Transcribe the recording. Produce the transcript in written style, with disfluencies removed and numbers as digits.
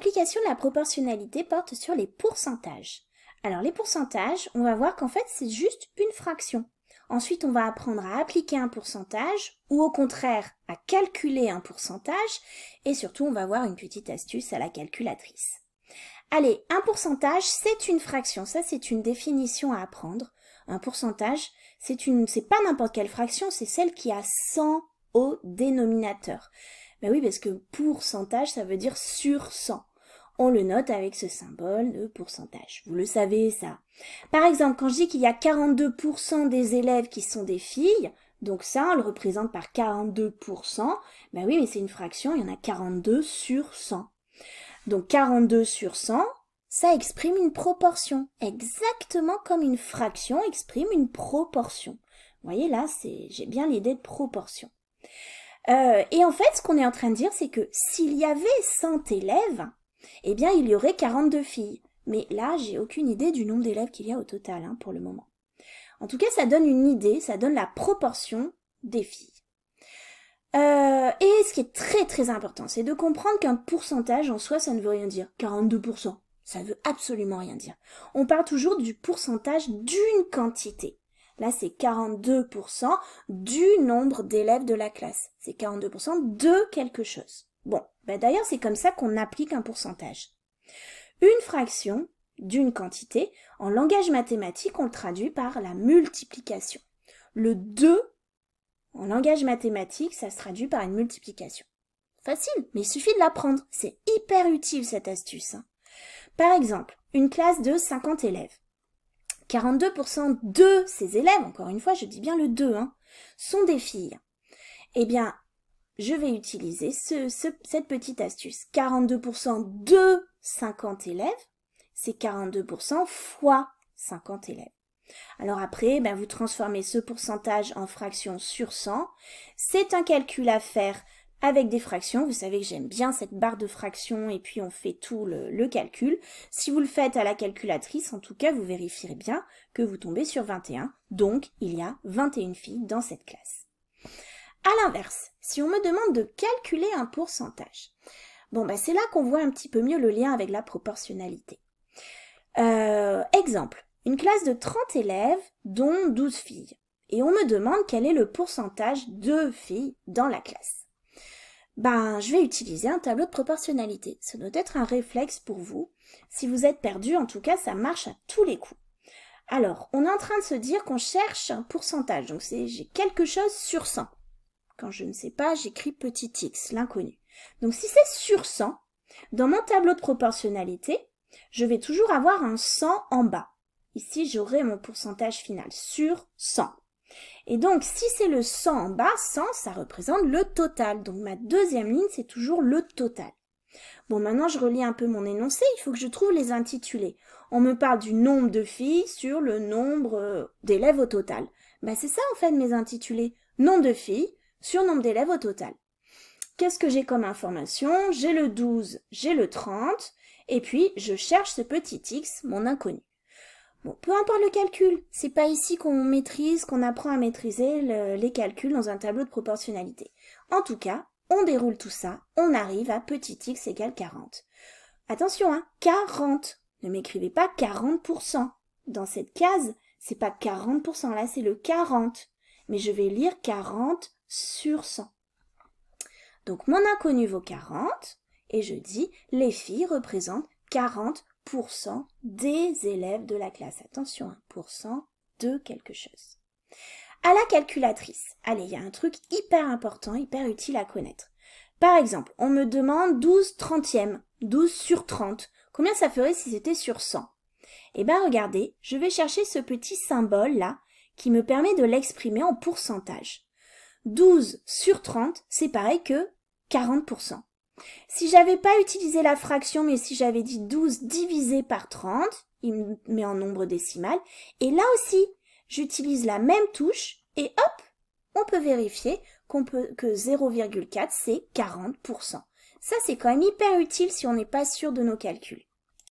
L'application de la proportionnalité porte sur les pourcentages. Alors les pourcentages, on va voir qu'en fait c'est juste une fraction. Ensuite on va apprendre à appliquer un pourcentage ou au contraire à calculer un pourcentage et surtout on va voir une petite astuce à la calculatrice. Allez, un pourcentage c'est une fraction, ça c'est une définition à apprendre. Un pourcentage c'est pas n'importe quelle fraction, c'est celle qui a 100 au dénominateur. Ben oui, parce que pourcentage, ça veut dire sur 100. On le note avec ce symbole de pourcentage. Vous le savez, ça. Par exemple, quand je dis qu'il y a 42% des élèves qui sont des filles, donc ça, on le représente par 42%, ben oui, mais c'est une fraction, il y en a 42 sur 100. Donc 42 sur 100, ça exprime une proportion, exactement comme une fraction exprime une proportion. Vous voyez là, j'ai bien l'idée de proportion. Et en fait, ce qu'on est en train de dire, c'est que s'il y avait 100 élèves, eh bien, il y aurait 42 filles. Mais là, j'ai aucune idée du nombre d'élèves qu'il y a au total, pour le moment. En tout cas, ça donne une idée, ça donne la proportion des filles. Et ce qui est très très important, c'est de comprendre qu'un pourcentage en soi, ça ne veut rien dire. 42%, ça veut absolument rien dire. On parle toujours du pourcentage d'une quantité. Là, c'est 42% du nombre d'élèves de la classe. C'est 42% de quelque chose. Bon, d'ailleurs, c'est comme ça qu'on applique un pourcentage. Une fraction d'une quantité, en langage mathématique, on le traduit par la multiplication. Le 2, en langage mathématique, ça se traduit par une multiplication. Facile, mais il suffit de l'apprendre. C'est hyper utile, cette astuce. Par exemple, une classe de 50 élèves. 42% de ces élèves, encore une fois, je dis bien le 2, sont des filles. Eh bien, je vais utiliser cette petite astuce. 42% de 50 élèves, c'est 42% fois 50 élèves. Alors après, vous transformez ce pourcentage en fraction sur 100. C'est un calcul à faire avec des fractions. Vous savez que j'aime bien cette barre de fractions et puis on fait tout le calcul. Si vous le faites à la calculatrice, en tout cas, vous vérifierez bien que vous tombez sur 21. Donc, il y a 21 filles dans cette classe. À l'inverse, si on me demande de calculer un pourcentage, c'est là qu'on voit un petit peu mieux le lien avec la proportionnalité. Exemple, une classe de 30 élèves, dont 12 filles. Et on me demande quel est le pourcentage de filles dans la classe. Je vais utiliser un tableau de proportionnalité. Ça doit être un réflexe pour vous. Si vous êtes perdu, en tout cas, ça marche à tous les coups. Alors, on est en train de se dire qu'on cherche un pourcentage. Donc, j'ai quelque chose sur 100. Quand je ne sais pas, j'écris petit x, l'inconnu. Donc, si c'est sur 100, dans mon tableau de proportionnalité, je vais toujours avoir un 100 en bas. Ici, j'aurai mon pourcentage final sur 100. Et donc, si c'est le 100 en bas, 100, ça représente le total. Donc, ma deuxième ligne, c'est toujours le total. Bon, maintenant, je relis un peu mon énoncé. Il faut que je trouve les intitulés. On me parle du nombre de filles sur le nombre d'élèves au total. C'est ça, en fait, mes intitulés. Nombre de filles sur nombre d'élèves au total. Qu'est-ce que j'ai comme information? J'ai le 12, j'ai le 30, et puis je cherche ce petit x, mon inconnu. Bon, peu importe le calcul, c'est pas ici qu'on apprend à maîtriser les calculs dans un tableau de proportionnalité. En tout cas, on déroule tout ça, on arrive à petit x égale 40. Attention, 40. Ne m'écrivez pas 40%. Dans cette case, c'est pas 40%, là c'est le 40. Mais je vais lire 40 sur 100. Donc mon inconnu vaut 40, et je dis les filles représentent 40% des élèves de la classe. Attention, 1% de quelque chose. À la calculatrice, allez, il y a un truc hyper important, hyper utile à connaître. Par exemple, on me demande 12 trentièmes, 12 sur 30. Combien ça ferait si c'était sur 100? Regardez, je vais chercher ce petit symbole là, qui me permet de l'exprimer en pourcentage. 12 sur 30, c'est pareil que 40%. Si j'avais pas utilisé la fraction, mais si j'avais dit 12 divisé par 30, il me met en nombre décimal. Et là aussi, j'utilise la même touche et hop, on peut vérifier que 0,4 c'est 40%. Ça, c'est quand même hyper utile si on n'est pas sûr de nos calculs.